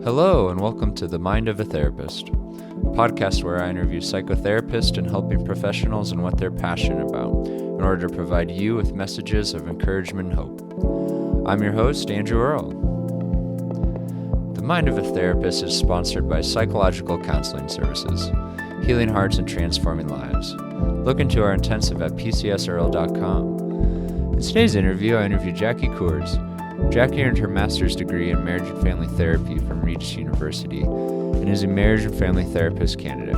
Hello, and welcome to The Mind of a Therapist, a podcast where I interview psychotherapists and helping professionals and what they're passionate about in order to provide you with messages of encouragement and hope. I'm your host, Andrew Earl. The Mind of a Therapist is sponsored by Psychological Counseling Services, healing hearts and transforming lives. Look into our intensive at pcsearl.com. In today's interview, I interviewed Jackie Coors. Jackie earned her master's degree in marriage and family therapy from Regis University and is a marriage and family therapist candidate.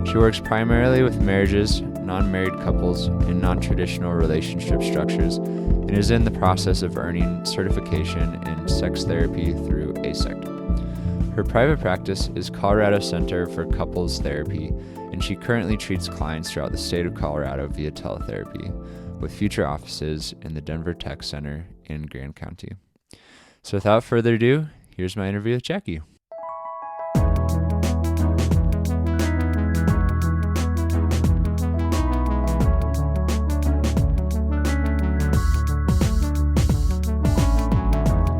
She works primarily with marriages, non-married couples, and non-traditional relationship structures and is in the process of earning certification in sex therapy through AASECT. Her private practice is Colorado Center for Couples Therapy, and she currently treats clients throughout the state of Colorado via teletherapy, with future offices in the Denver Tech Center in Grand County. So without further ado, here's my interview with Jackie.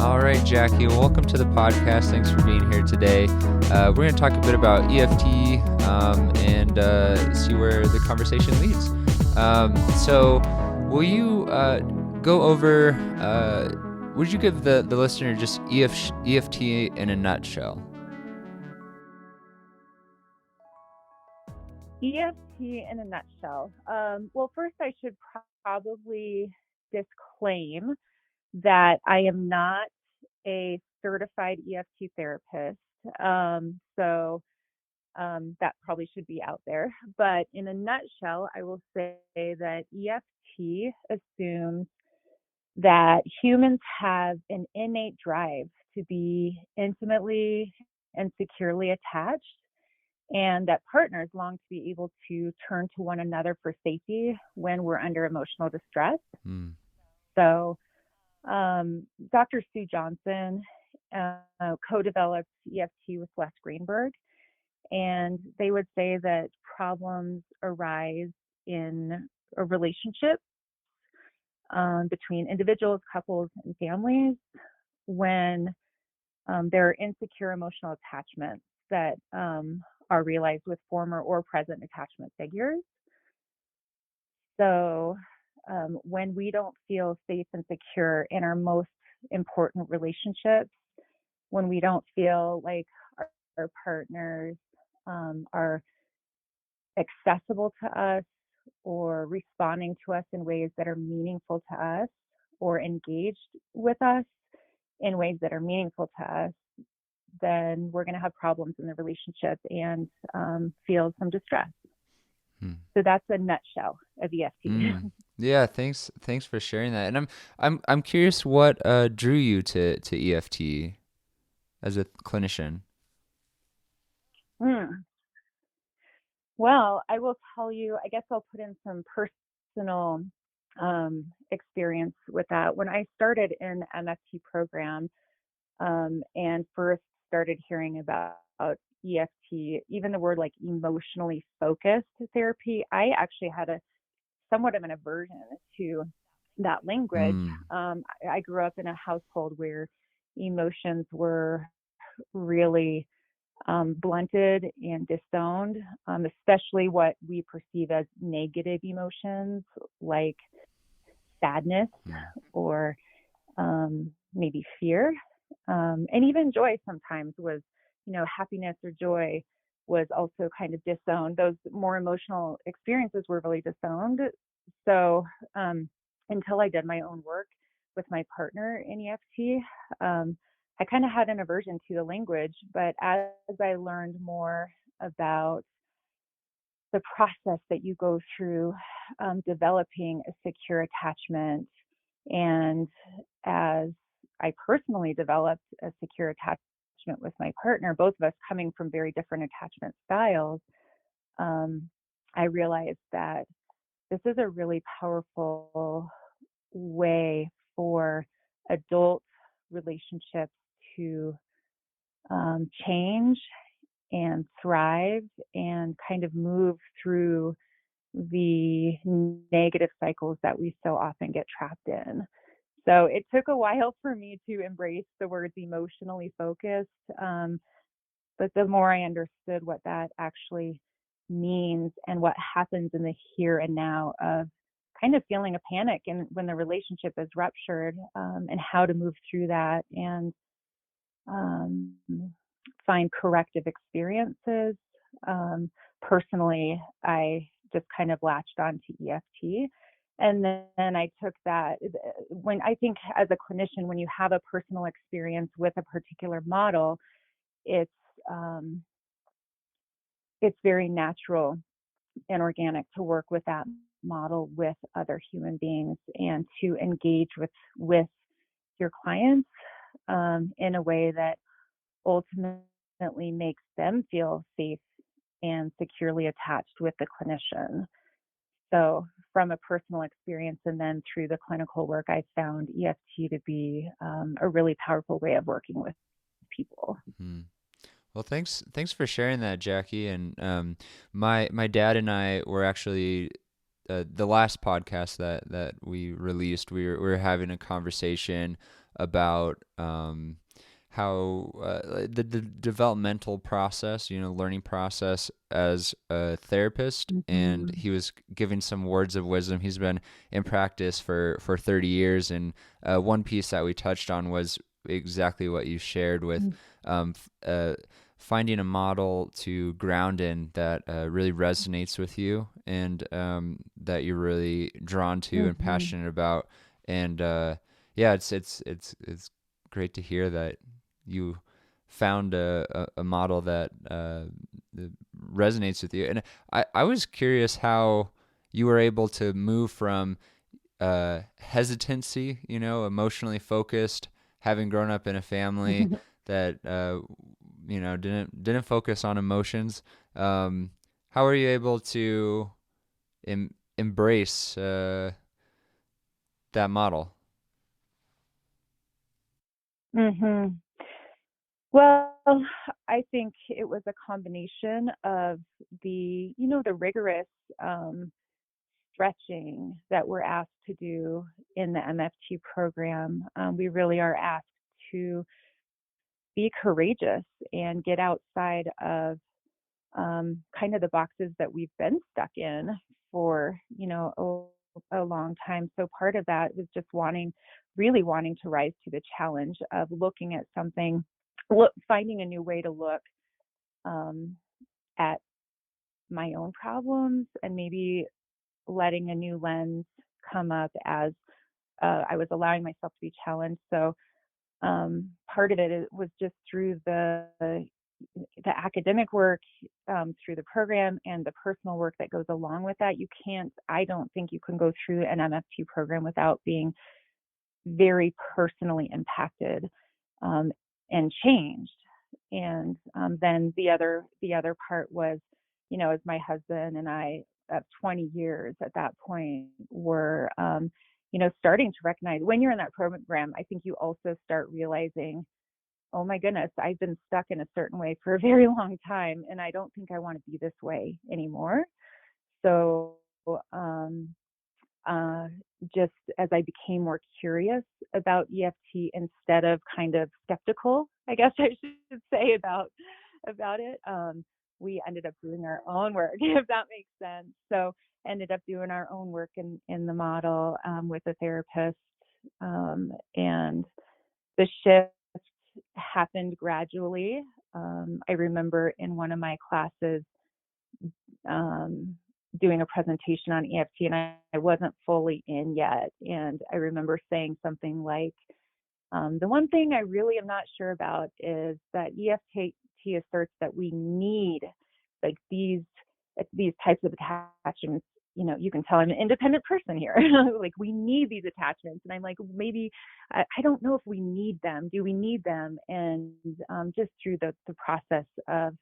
All right, Jackie, welcome to the podcast. Thanks for being here today. We're going to talk a bit about EFT and see where the conversation leads. So will you go over, would you give the listener just EFT in a nutshell? EFT in a nutshell. Well, first I should probably disclaim that I am not a certified EFT therapist. So that probably should be out there. But in a nutshell, I will say that EFT assumes that humans have an innate drive to be intimately and securely attached, and that partners long to be able to turn to one another for safety when we're under emotional distress. So Dr. Sue Johnson co-developed EFT with Wes Greenberg, and they would say that problems arise in a relationship between individuals, couples, and families when there are insecure emotional attachments that are realized with former or present attachment figures. So when we don't feel safe and secure in our most important relationships, when we don't feel like our partners are accessible to us or responding to us in ways that are meaningful to us or engaged with us in ways that are meaningful to us, then we're going to have problems in the relationship and feel some distress. So that's a nutshell of EFT. Yeah, thanks for sharing that. And I'm curious what drew you to EFT as a clinician. Well, I will tell you, I guess I'll put in some personal experience with that. When I started in MFT program and first started hearing about EFT, even the word like emotionally focused therapy, I actually had somewhat of an aversion to that language. I grew up in a household where emotions were really blunted and disowned, especially what we perceive as negative emotions like sadness or maybe fear. And even joy sometimes was, happiness or joy was also kind of disowned. Those more emotional experiences were really disowned. So until I did my own work with my partner in EFT, I kind of had an aversion to the language. But as I learned more about the process that you go through developing a secure attachment, and as I personally developed a secure attachment with my partner, both of us coming from very different attachment styles, I realized that this is a really powerful way for adult relationships to change and thrive and kind of move through the negative cycles that we so often get trapped in. So it took a while for me to embrace the words emotionally focused. But the more I understood what that actually means and what happens in the here and now of kind of feeling a panic and when the relationship is ruptured, and how to move through that and um, find corrective experiences. Um, Personally, I just kind of latched on to EFT. And then I took that when I think as a clinician, when you have a personal experience with a particular model, it's um, it's very natural and organic to work with that model with other human beings and to engage with your clients in a way that ultimately makes them feel safe and securely attached with the clinician. So, from a personal experience and then through the clinical work, I found EFT to be a really powerful way of working with people. Hmm. Well, thanks for sharing that, Jackie. And my dad and I were actually the last podcast that we released. We were having a conversation about how the developmental process, learning process as a therapist, and Mm-hmm. he was giving some words of wisdom. He's been in practice for 30 years, and one piece that we touched on was exactly what you shared with um, f- uh, finding a model to ground in that really resonates with you and that you're really drawn to and Mm-hmm. passionate about. And yeah, it's great to hear that you found a model that resonates with you. And I was curious how you were able to move from hesitancy, emotionally focused, having grown up in a family that didn't focus on emotions. How are you able to embrace that model? Mm-hmm. Well, I think it was a combination of the rigorous stretching that we're asked to do in the MFT program. We really are asked to be courageous and get outside of kind of the boxes that we've been stuck in for, a long time. So part of that was just really wanting to rise to the challenge of looking at something, finding a new way to look um, at my own problems and maybe letting a new lens come up as I was allowing myself to be challenged. So part of it was just through the academic work, through the program and the personal work that goes along with that. I don't think you can go through an MFT program without being very personally impacted um, and changed. And then the other part was, as my husband and I of 20 years at that point were, starting to recognize when you're in that program, I think you also start realizing, oh my goodness, I've been stuck in a certain way for a very long time, and I don't think I want to be this way anymore. So, um, uh, just as I became more curious about EFT instead of kind of skeptical, I guess I should say about it, we ended up doing our own work, if that makes sense. So ended up doing our own work in the model with a therapist, and the shift happened gradually. I remember in one of my classes um, doing a presentation on EFT, and I wasn't fully in yet. And I remember saying something like, the one thing I really am not sure about is that EFT asserts that we need like these types of attachments. You can tell I'm an independent person here. Like we need these attachments, and I'm like, maybe I don't know if we need them. Do we need them? And just through the process of,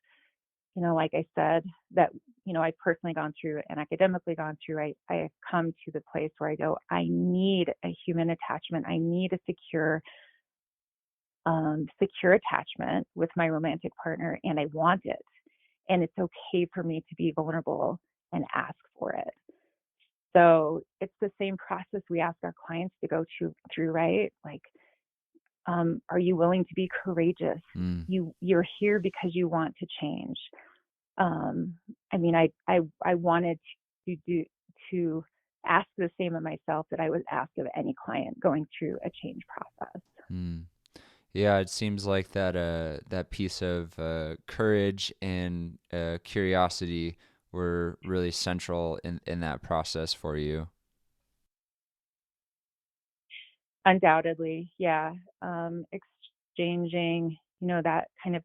like I said, that I've personally gone through and academically gone through, I have come to the place where I go, I need a human attachment. I need a secure attachment with my romantic partner, and I want it. And it's okay for me to be vulnerable and ask for it. So it's the same process we ask our clients to go through, right? Like, are you willing to be courageous? Mm. You're here because you want to change. Um, I mean, I wanted to ask the same of myself that I would ask of any client going through a change process. Mm. Yeah, it seems like that piece of courage and curiosity were really central in that process for you. Undoubtedly, yeah. Exchanging, that kind of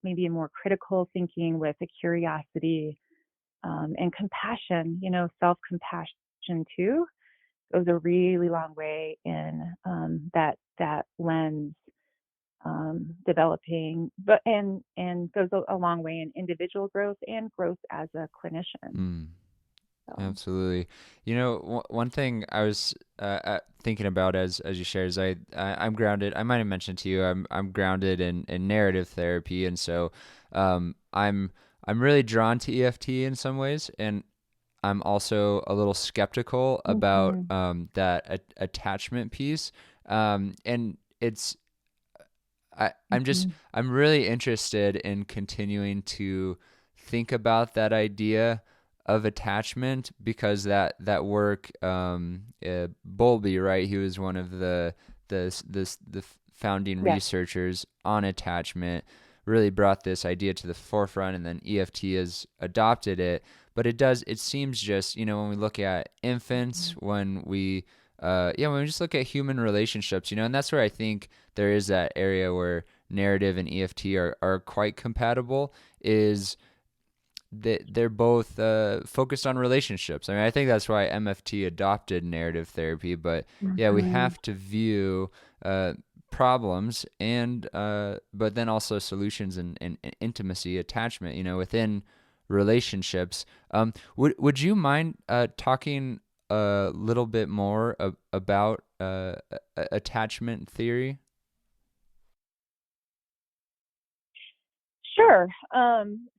maybe a more critical thinking with a curiosity, and compassion, self-compassion too goes a really long way in that lens, developing, but and goes a long way in individual growth and growth as a clinician. Mm. So, Absolutely. One thing I was thinking about as you shared is I'm grounded. I might have mentioned to you I'm grounded in narrative therapy, and so I'm really drawn to EFT in some ways, and I'm also a little skeptical about mhm, that attachment piece. And mhm, I'm really interested in continuing to think about that idea of attachment because that work, Bowlby, right? He was one of the founding yes, researchers on attachment. Really brought this idea to the forefront, and then EFT has adopted it. But it seems just, when we look at infants, mhm, when we just look at human relationships, and that's where I think there is that area where narrative and EFT are quite compatible, is that they're both focused on relationships. I mean, I think that's why MFT adopted narrative therapy, but yeah, we mhm. have to view uh, problems and but then also solutions and intimacy, attachment, within relationships. Would you mind talking a little bit more about attachment theory? Sure.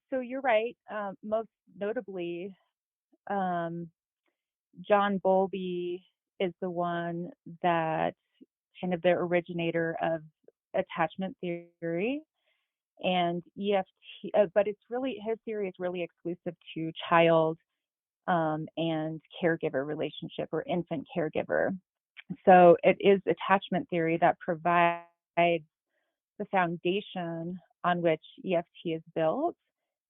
So you're right. Most notably, um, John Bowlby is the one that kind of the originator of attachment theory and EFT, but it's really his theory is really exclusive to child, and caregiver relationship or infant caregiver. So it is attachment theory that provides the foundation on which EFT is built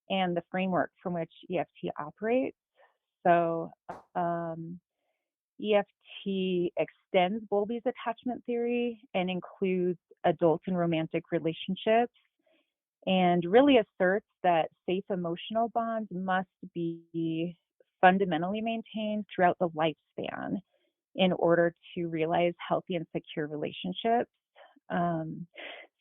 and the framework from which EFT operates. So, EFT extends Bowlby's attachment theory and includes adult and romantic relationships and really asserts that safe emotional bonds must be fundamentally maintained throughout the lifespan in order to realize healthy and secure relationships. Um,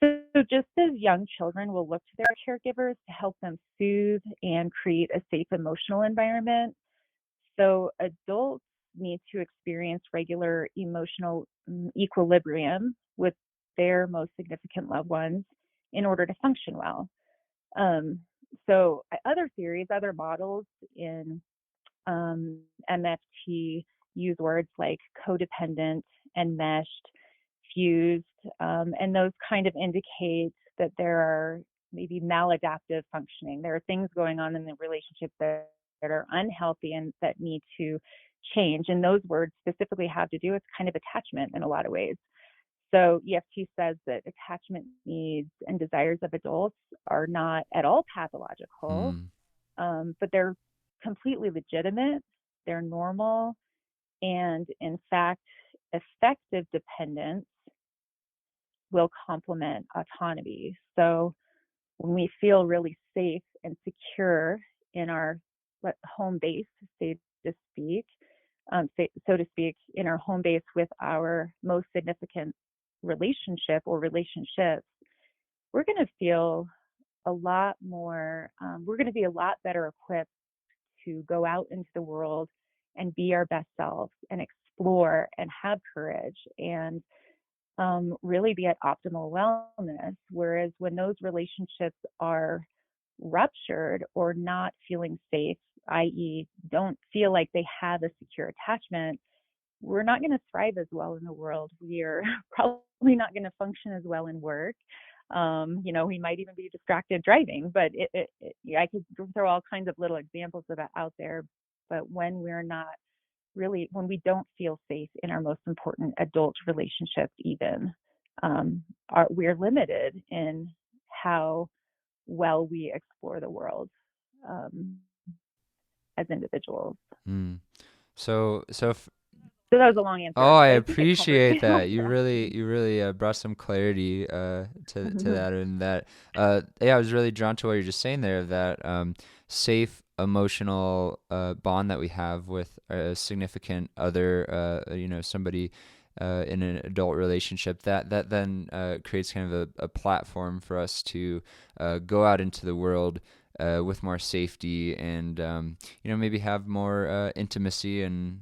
so, just as young children will look to their caregivers to help them soothe and create a safe emotional environment, so adults need to experience regular emotional equilibrium with their most significant loved ones in order to function well. Um, so, other theories, other models in MFT use words like codependent, enmeshed, fused, and those kind of indicate that there are maybe maladaptive functioning. There are things going on in the relationship that are unhealthy and that need to change. And those words specifically have to do with kind of attachment in a lot of ways. So EFT says that attachment needs and desires of adults are not at all pathological, Mm, but they're completely legitimate, they're normal, and in fact, effective dependence will complement autonomy. So when we feel really safe and secure in our home base, so to speak, so to speak, in our home base with our most significant relationship or relationships, we're going to feel a lot more, we're going to be a lot better equipped to go out into the world and be our best selves and explore and have courage and, really be at optimal wellness. Whereas when those relationships are ruptured or not feeling safe, i.e., don't feel like they have a secure attachment, we're not going to thrive as well in the world. We're probably not going to function as well in work. We might even be distracted driving, but I could throw all kinds of little examples of it out there. But when we don't feel safe in our most important adult relationships, even, we're limited in how well we explore the world um, as individuals. Mm. So So that was a long answer, Oh, I but I think it covered appreciate that. most You of really, you really brought some clarity to that, and that yeah, I was really drawn to what you're just saying there. That safe emotional bond that we have with a significant other, somebody in an adult relationship. That then creates kind of a platform for us to go out into the world with more safety and maybe have more intimacy and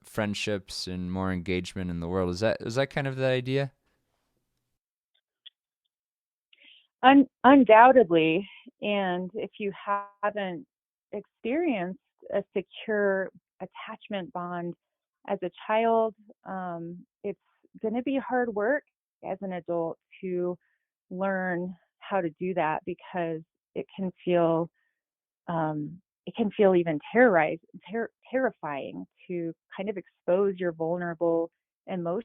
friendships and more engagement in the world. Is that kind of the idea? Undoubtedly, and if you haven't experienced a secure attachment bond as a child, it's going to be hard work as an adult to learn how to do that, because it can feel even terrifying to kind of expose your vulnerable emotions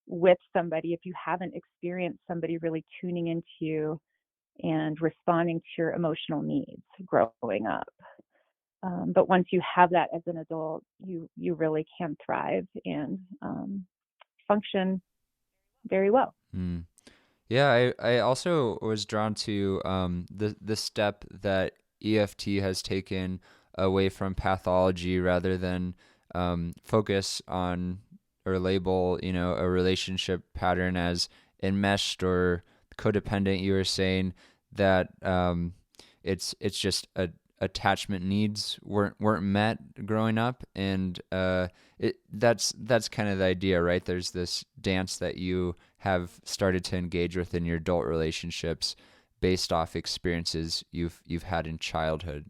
with somebody if you haven't experienced somebody really tuning into you and responding to your emotional needs growing up. But once you have that as an adult, you really can thrive and function very well. Mm. Yeah, I also was drawn to the step that EFT has taken away from pathology rather than focus on or label, a relationship pattern as enmeshed or codependent. You were saying that it's just attachment needs weren't met growing up, and that's kind of the idea, right? There's this dance that you have started to engage with in your adult relationships based off experiences you've had in childhood.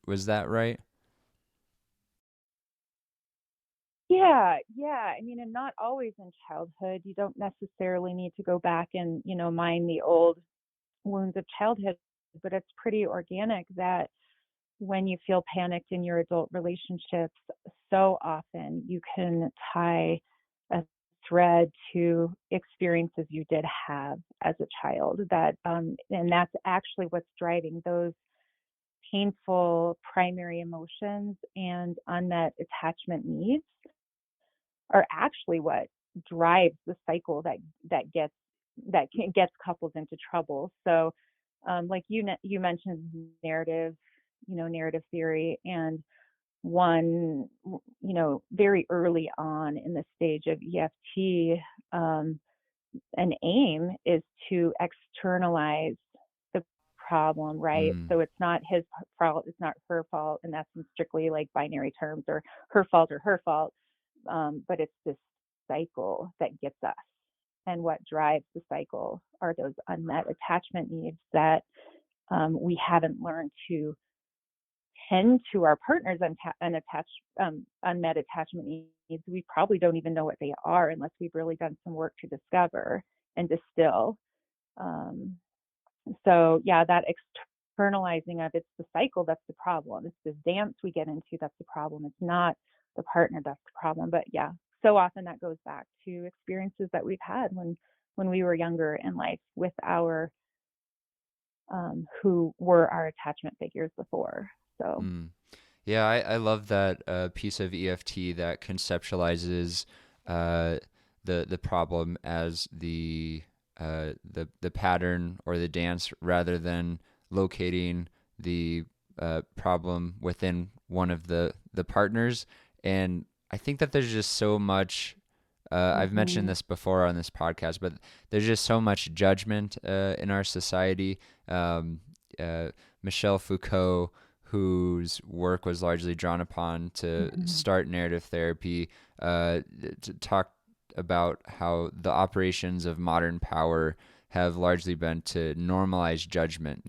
Was that right? Yeah. I mean, and not always in childhood. You don't necessarily need to go back and, mine the old wounds of childhood, but it's pretty organic that when you feel panicked in your adult relationships, so often you can tie a thread to experiences you did have as a child, and that's actually what's driving those painful primary emotions and unmet attachment needs are actually what drives the cycle that gets couples into trouble. So, like you mentioned narrative theory, and one, very early on in the stage of EFT, an aim is to externalize the problem, right? Mm, So it's not his fault, it's not her fault, and that's in strictly like binary terms, or her fault or her fault, but it's this cycle that gets us. And what drives the cycle are those unmet attachment needs that we haven't learned to tend to our partners' unmet attachment needs. We probably don't even know what they are unless we've really done some work to discover and distill. Um, so yeah, that externalizing of it's the cycle that's the problem. It's this dance we get into that's the problem. It's not the partner that's the problem. But yeah, so often that goes back to experiences that we've had when we were younger in life with our who were our attachment figures before. So. mm. Yeah, I love that piece of EFT that conceptualizes uh, the problem as the pattern or the dance rather than locating the problem within one of the partners. And I think that there's just so much. I've mentioned Mhm. this before on this podcast, but there's just so much judgment in our society. Uh, Michel Foucault, whose work was largely drawn upon to Mhm. start narrative therapy, to talk about how the operations of modern power have largely been to normalize judgment,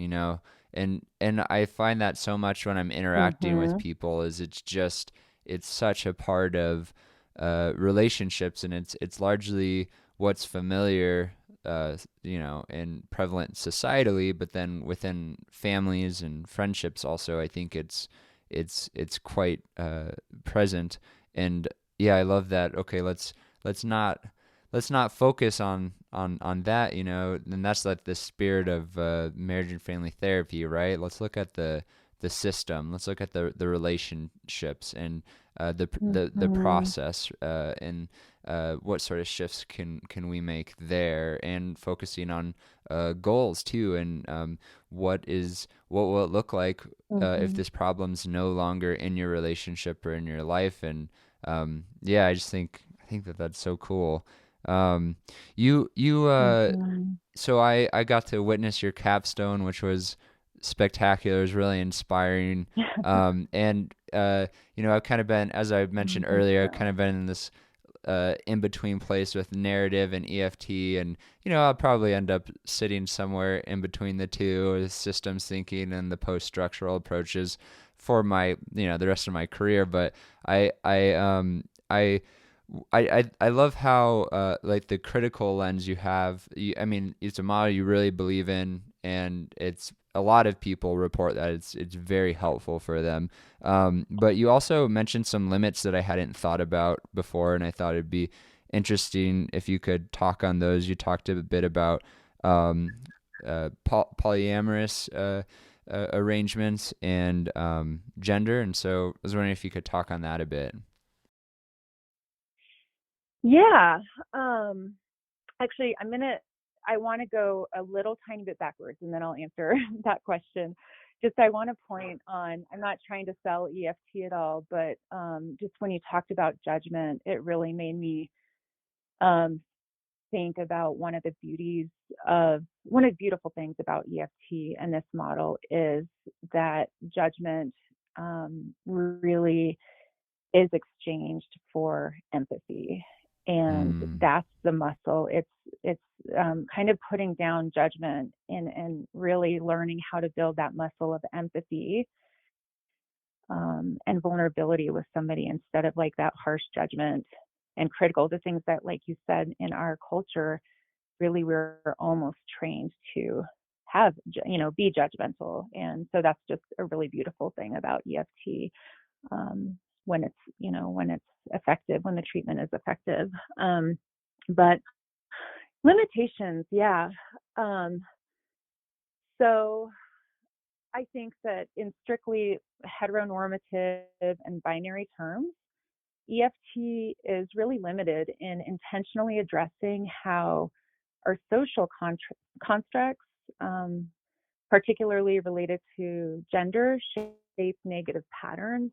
And I find that so much when I'm interacting with Mm-hmm. people, is it's such a part of relationships, and it's largely what's familiar, and prevalent societally, but then within families and friendships also, I think it's quite present. And yeah, I love that. Okay, let's not let's not focus on that, and that's like the spirit of marriage and family therapy, right? Let's look at the system. Let's look at the relationships, and the Mm-hmm. process, and what sort of shifts can we make there, and focusing on goals too, and what will it look like if Mm-hmm. this problem's no longer in your relationship or in your life. And yeah, I think that that's so cool. um Mm-hmm. so I got to witness your capstone, which was spectacular. It was really inspiring. And I've kind of been, as I Oh, mentioned thank earlier, I've you. kind of been in this in between place with narrative and EFT, and I'll probably end up sitting somewhere in between the two, or the systems thinking and the post structural approaches for my the rest of my career. But I I um I I love how like the critical lens you have. I mean, it's a model you really believe in, and it's a lot of people report that it's very helpful for them. But you also mentioned some limits that I hadn't thought about before, and I thought it'd be interesting if you could talk on those. You talked a bit about um, polyamorous arrangements and gender, and so I was wondering if you could talk on that a bit. Yeah. Actually, I want to go a little tiny bit backwards and then I'll answer that question. Just I want to point on, I'm not trying to sell EFT at all, but just when you talked about judgment, it really made me um, think about one of the beautiful things about EFT and this model is that judgment really is exchanged for empathy, and Mm, that's the muscle. It's kind of putting down judgment and really learning how to build that muscle of empathy and vulnerability with somebody instead of like that harsh judgment and critical. The things that, like you said, in our culture, really we're almost trained to have, be judgmental, and so that's just a really beautiful thing about EFT um, when it's effective, when the treatment is effective. But limitations, yeah. Um, so I think that in strictly heteronormative and binary terms, EFT is really limited in intentionally addressing how our social constructs, um, particularly related to gender, shape negative patterns,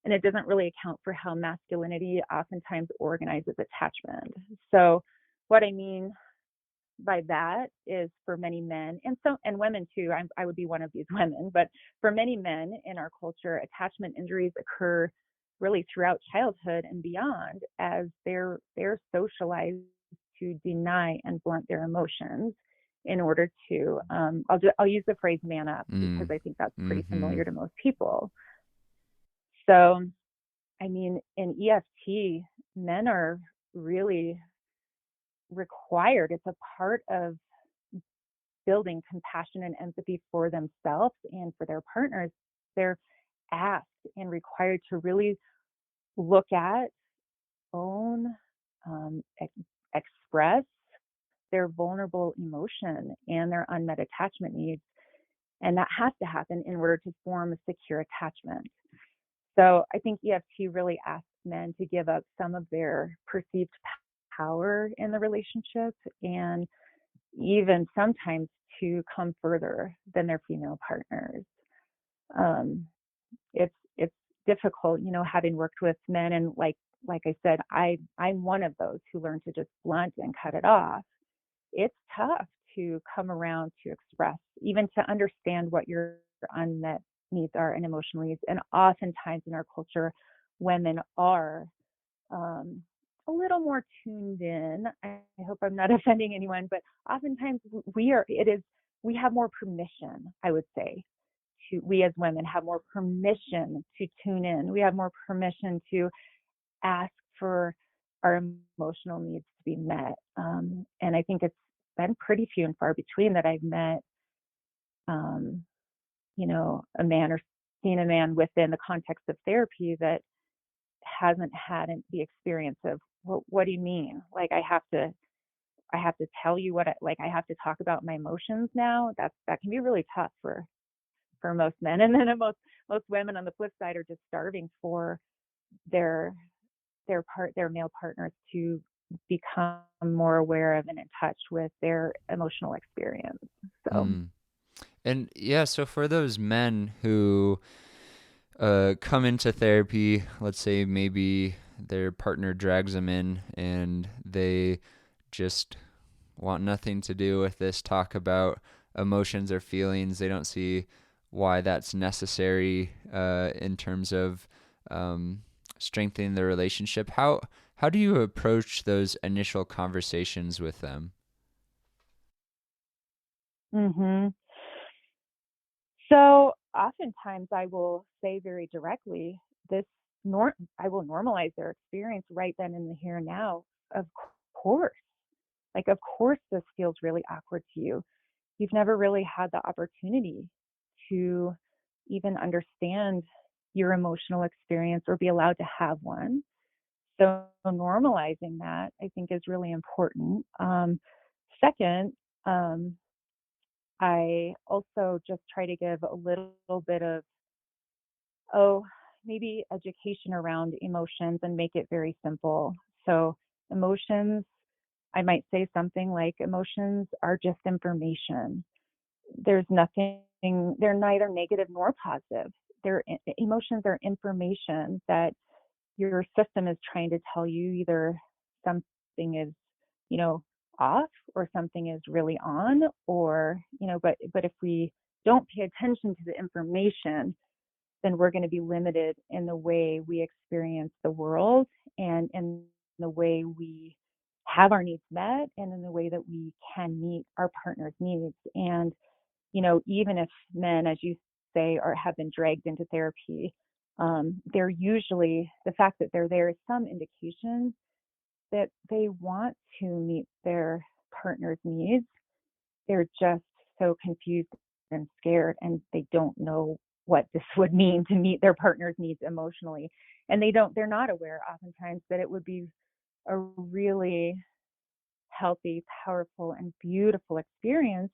and it doesn't really account for how masculinity oftentimes organizes attachment. So what I mean by that is, for many men and women too, I would be one of these women, but for many men in our culture, attachment injuries occur really throughout childhood and beyond, as they're socialized to deny and blunt their emotions in order to I'll use the phrase man up because mm, I think that's pretty mm-hmm, familiar to most people. So I mean, in EFT, men are really required. It's a part of building compassion and empathy for themselves and for their partners. They're asked and required to really look at, own, um, express their vulnerable emotion and their unmet attachment needs. And that has to happen in order to form a secure attachment. So I think EFT really asks men to give up some of their perceived power in the relationship, and even sometimes to come further than their female partners. Um, it's difficult, having worked with men, and like I said, I'm one of those who learned to just blunt and cut it off. It's tough to come around to express, even to understand what your unmet needs are and emotional needs. And oftentimes in our culture, women are um, a little more tuned in. I hope I'm not offending anyone, but oftentimes we have more permission, I would say, we as women have more permission to tune in. We have more permission to ask for our emotional needs to be met. And I think it's been pretty few and far between that I've met, um, a man or seen a man within the context of therapy that hasn't had the experience of, what do you mean? Like I have to tell you I have to talk about my emotions now. That can be really tough for most men. And then most women on the flip side are just starving for their their male partners to become more aware of and in touch with their emotional experience. So, Mm. And yeah, so for those men who come into therapy, let's say maybe their partner drags them in and they just want nothing to do with this talk about emotions or feelings. They don't see why that's necessary in terms of strengthening the relationship. How do you approach those initial conversations with them? hmm so oftentimes I will say very directly, this I will normalize their experience right then in the here and now. Of course, of course, this feels really awkward to you. You've never really had the opportunity to even understand your emotional experience or be allowed to have one. So normalizing that, I think, is really important. Second, um, I also just try to give a little bit of, oh, maybe education around emotions and make it very simple. So emotions, I might say something like, emotions are just information. There's nothing, they're neither negative nor positive. Emotions are information that your system is trying to tell you either something is, you know, off, or something is really on, or, but if we don't pay attention to the information, then we're going to be limited in the way we experience the world, and in the way we have our needs met, and in the way that we can meet our partner's needs. And even if men, as you say, have been dragged into therapy, they're usually, the fact that they're there is some indication that they want to meet their partner's needs. They're just so confused and scared, and they don't know what this would mean to meet their partner's needs emotionally. And they're not aware oftentimes that it would be a really healthy, powerful, and beautiful experience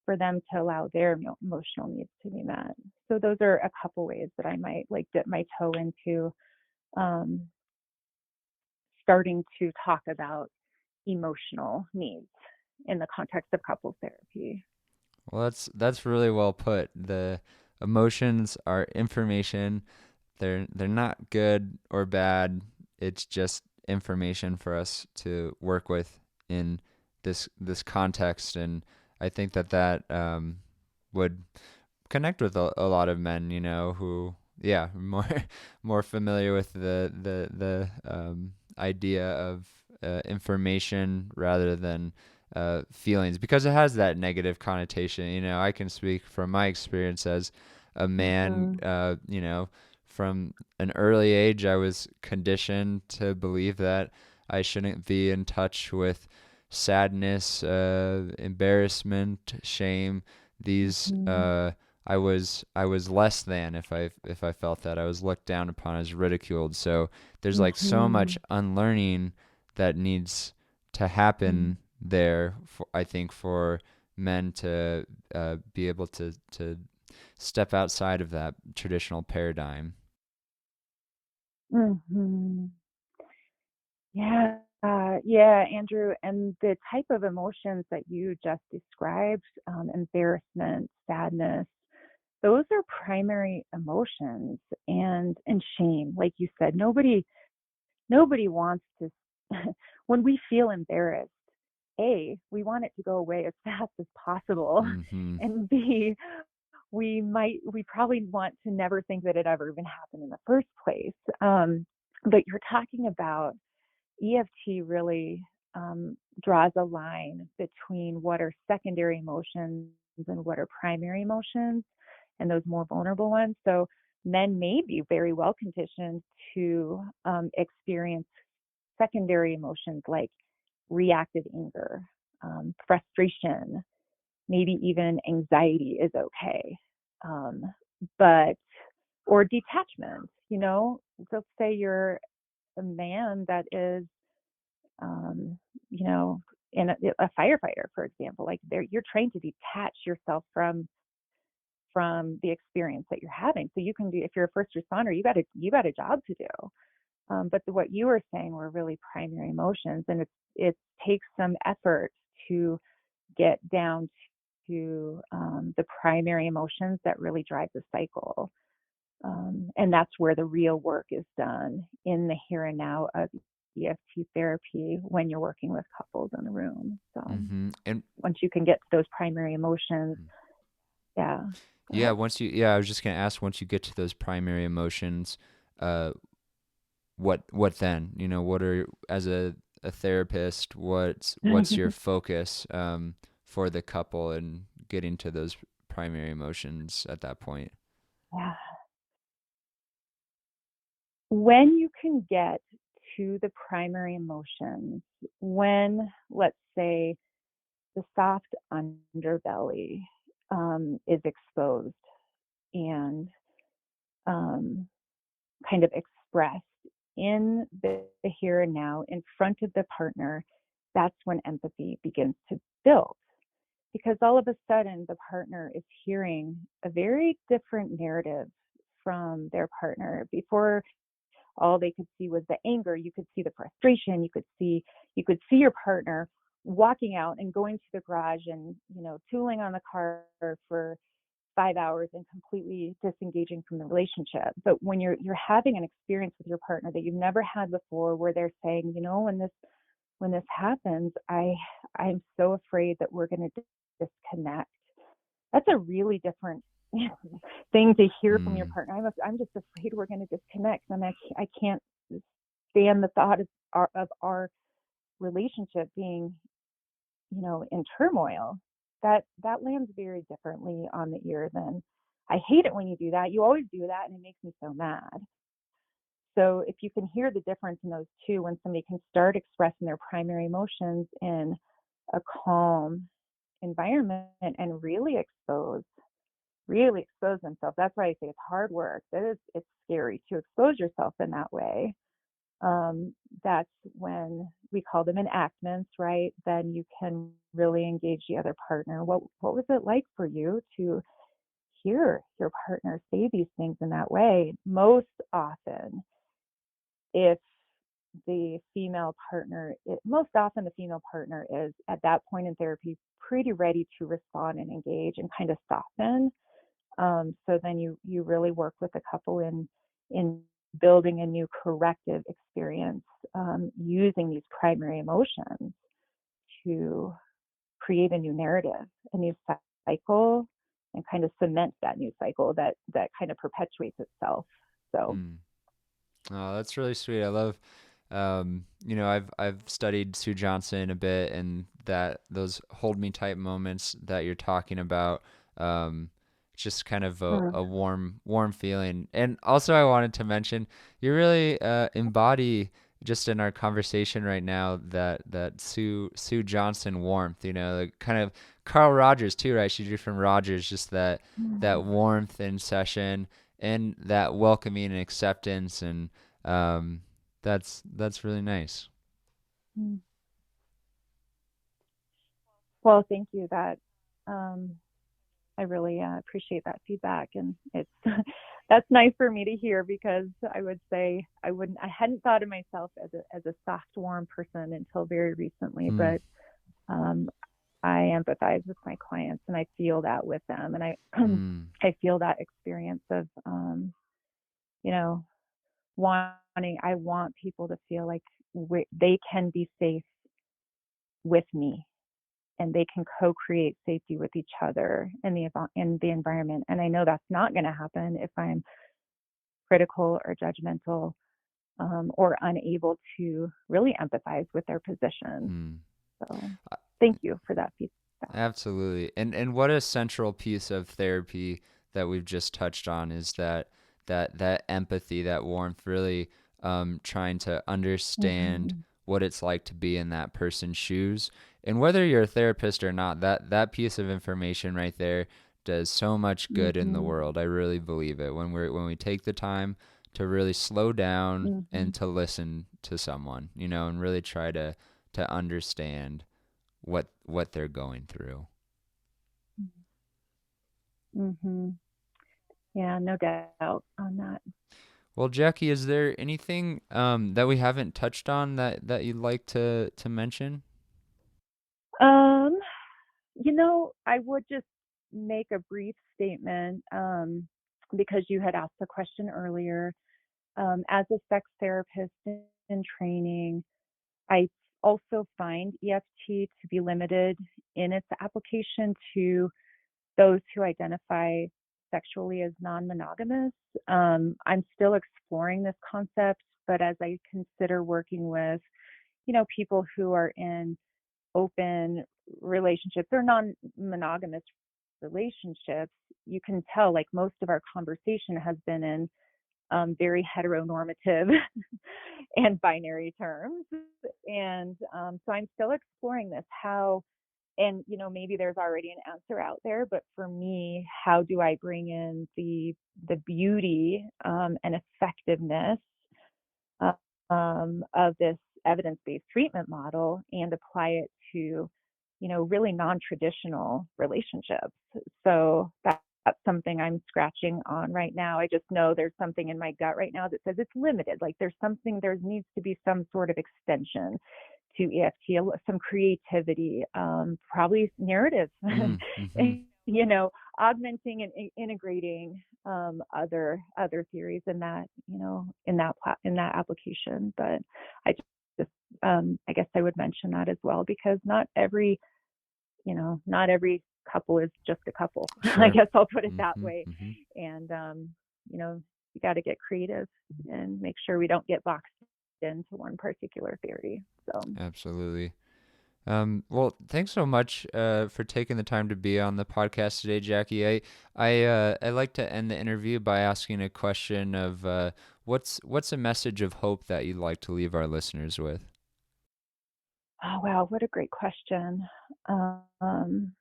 for them to allow their emotional needs to be met. So those are a couple ways that I might dip my toe into, um, starting to talk about emotional needs in the context of couples therapy. Well, that's really well put. The emotions are information. They're not good or bad. It's just information for us to work with in this context, and I think that would connect with a lot of men, who yeah, more familiar with the idea of information rather than feelings, because it has that negative connotation. I can speak from my experience as a man. Mm-hmm. From an early age, I was conditioned to believe that I shouldn't be in touch with sadness, embarrassment, shame. These I was less than if I felt that. I was looked down upon, as ridiculed. So there's like so Mm-hmm. much unlearning that needs to happen there, I think, for men to be able to step outside of that traditional paradigm. Mm-hmm. Yeah, yeah, Andrew, and the type of emotions that you just described, embarrassment, sadness, those are primary emotions, and shame. Like you said, nobody wants to. When we feel embarrassed, A, we want it to go away as fast as possible, Mm-hmm. and B, we probably want to never think that it ever even happened in the first place. But you're talking about, EFT really, draws a line between what are secondary emotions and what are primary emotions. and those more vulnerable ones. So men may be very well conditioned to experience secondary emotions like reactive anger, frustration, maybe even anxiety is okay. Um, but, or detachment, let's say you're a man that is, um, you know, in a firefighter, for example, like you're trained to detach yourself from the experience that you're having. So you can do, if you're a first responder, you got a job to do. But what you were saying were really primary emotions, and it takes some effort to get down to the primary emotions that really drive the cycle. And that's where the real work is done in the here and now of EFT therapy when you're working with couples in the room. So And once you can get to those primary emotions, yeah. Go yeah, ahead. I was just gonna ask, once you get to those primary emotions, uh, what then? What are, as a therapist, what's your focus for the couple and getting to those primary emotions at that point? Yeah. When you can get to the primary emotions, when, let's say, the soft underbelly is exposed and um, kind of expressed in the here and now in front of the partner, that's when empathy begins to build. Because all of a sudden, the partner is hearing a very different narrative from their partner. Before, all they could see was the anger, you could see the frustration, you could see your partner walking out and going to the garage and tooling on the car for 5 hours and completely disengaging from the relationship. But when you're having an experience with your partner that you've never had before, where they're saying, when this happens, I'm so afraid that we're going to disconnect. That's a really different thing to hear from your Mm, partner. I'm just afraid we're going to disconnect, and I can't stand the thought of our relationship being, in turmoil. That lands very differently on the ear than, I hate it when you do that. You always do that, and it makes me so mad. So if you can hear the difference in those two, when somebody can start expressing their primary emotions in a calm environment and really expose themselves. That's why I say it's hard work. It's scary to expose yourself in that way. Um, that's when we call them enactments, right? Then you can really engage the other partner. What was it like for you to hear your partner say these things in that way? Most often, if most often the female partner is at that point in therapy pretty ready to respond and engage and kind of soften. So then you really work with a couple in building a new corrective experience, using these primary emotions to create a new narrative, a new cycle, and kind of cement that new cycle that kind of perpetuates itself. So. mm. Oh, that's really sweet. I love, I've studied Sue Johnson a bit, and that those hold me tight moments that you're talking about, just kind of Mm. a warm feeling. And also, I wanted to mention, you really embody, just in our conversation right now, that Sue Johnson warmth. The kind of Carl Rogers too, right? She drew from Rogers, just that Mm. warmth in session and that welcoming and acceptance, and um, that's really nice. Mm. Well, thank you. That um, I really appreciate that feedback, and it's that's nice for me to hear, because I would say I hadn't thought of myself as a soft, warm person until very recently, Hmm. but um, I empathize with my clients, and I feel that with them, and I Hmm. I feel that experience of you know I want people to feel like they can be safe with me, and they can co-create safety with each other in the environment. And I know that's not going to happen if I'm critical or judgmental, or unable to really empathize with their position. Hmm. So thank you for that feedback. Absolutely. And what a central piece of therapy that we've just touched on is that empathy, that warmth, really trying to understand Mm-hmm. what it's like to be in that person's shoes. And whether you're a therapist or not, that piece of information right there does so much good in the Mm-hmm. world. I really believe it. When we take the time to really slow down Mm-hmm. and to listen to someone, and really try to understand what they're going through. Mm-hmm. Yeah, no doubt on that. Well, Jackie, is there anything that we haven't touched on that you'd like to mention? Um, I would just make a brief statement because you had asked the question earlier. As a sex therapist in training, I also find EFT to be limited in its application to those who identify sexually as non-monogamous. I'm still exploring this concept, but as I consider working with, people who are in open relationships or non-monogamous relationships, you can tell like most of our conversation has been in very heteronormative and binary terms. And so I'm still exploring this how, and maybe there's already an answer out there, but for me, how do I bring in the beauty and effectiveness uh, of this evidence-based treatment model and apply it to, really non-traditional relationships. So that's something I'm scratching on right now. I just know there's something in my gut right now that says it's limited. Like there needs to be some sort of extension to EFT, some creativity, probably narrative, Mm-hmm. augmenting and integrating other theories in that in that application. But I just I guess I would mention that as well because not every couple is just a couple. I Sure. guess I'll put it that Mm-hmm. way. Mm-hmm. And you got to get creative and make sure we don't get boxed into one particular theory. So. Absolutely. Well, thanks so much for taking the time to be on the podcast today, Jackie. I like to end the interview by asking a question of what's a message of hope that you'd like to leave our listeners with? Oh wow, what a great question. Um,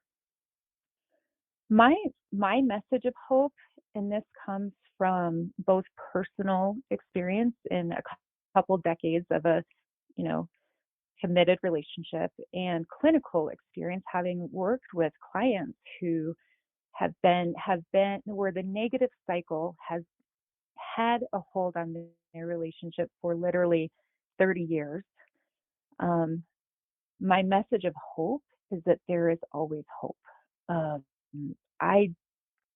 my my message of hope, and this comes from both personal experience in a couple decades of a you know committed relationship and clinical experience, having worked with clients who have been where the negative cycle has had a hold on their relationship for literally 30 years. Um, my message of hope is that there is always hope. Um, I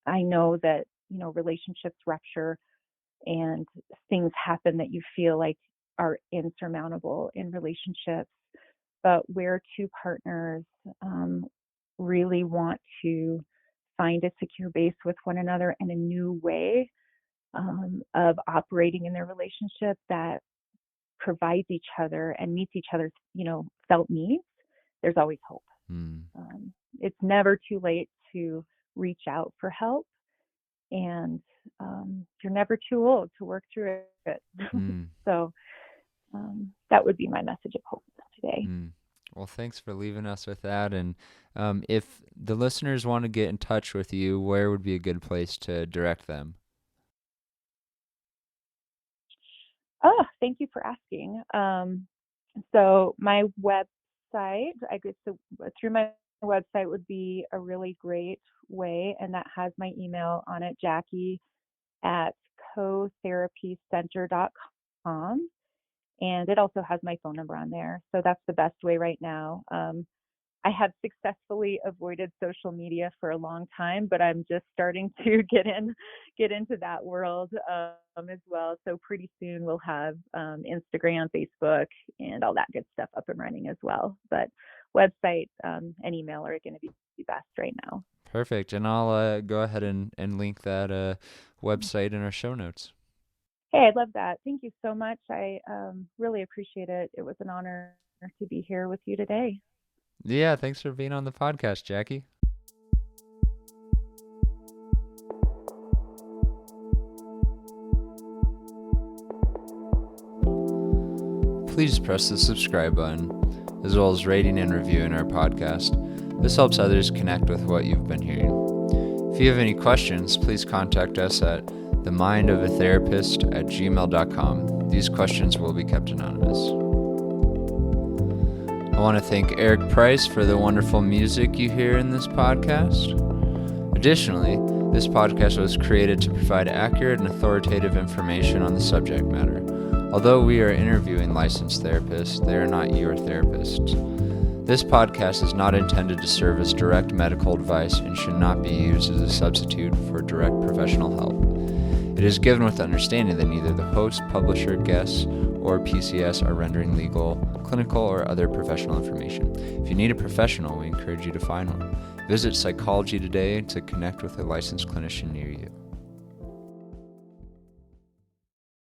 I know that relationships rupture and things happen that you feel like are insurmountable in relationships, but where two partners um, really want to find a secure base with one another and a new way of operating in their relationship that provides each other and meets each other's felt needs, there's always hope. Mm, It's never too late to reach out for help, and you're never too old to work through it. mm, So that would be my message of hope today. mm. Well, thanks for leaving us with that. And if the listeners want to get in touch with you, where would be a good place to direct them? Oh, thank you for asking. So my website, I guess through my website would be a really great way, and that has my email on it, Jackie at cotherapycenter.com. And it also has my phone number on there. So that's the best way right now. I have successfully avoided social media for a long time, but I'm just starting to get into that world as well. So pretty soon we'll have Instagram, Facebook, and all that good stuff up and running as well. But website and email are going to be best right now. Perfect. And I'll go ahead and link that website in our show notes. Hey, I love that. Thank you so much. I really appreciate it. It was an honor to be here with you today. Yeah, thanks for being on the podcast, Jackie. please press the subscribe button, as well as rating and reviewing our podcast. This helps others connect with what you've been hearing. If you have any questions, please contact us at themindofatherapist@gmail.com. These questions will be kept anonymous. I want to thank Eric Price for the wonderful music you hear in this podcast. Additionally, this podcast was created to provide accurate and authoritative information on the subject matter. Although we are interviewing licensed therapists, they are not your therapists. This podcast is not intended to serve as direct medical advice and should not be used as a substitute for direct professional help. It is given with the understanding that neither the host, publisher, guests, or PCS are rendering legal, clinical, or other professional information. If you need a professional, we encourage you to find one. Visit Psychology Today to connect with a licensed clinician near you.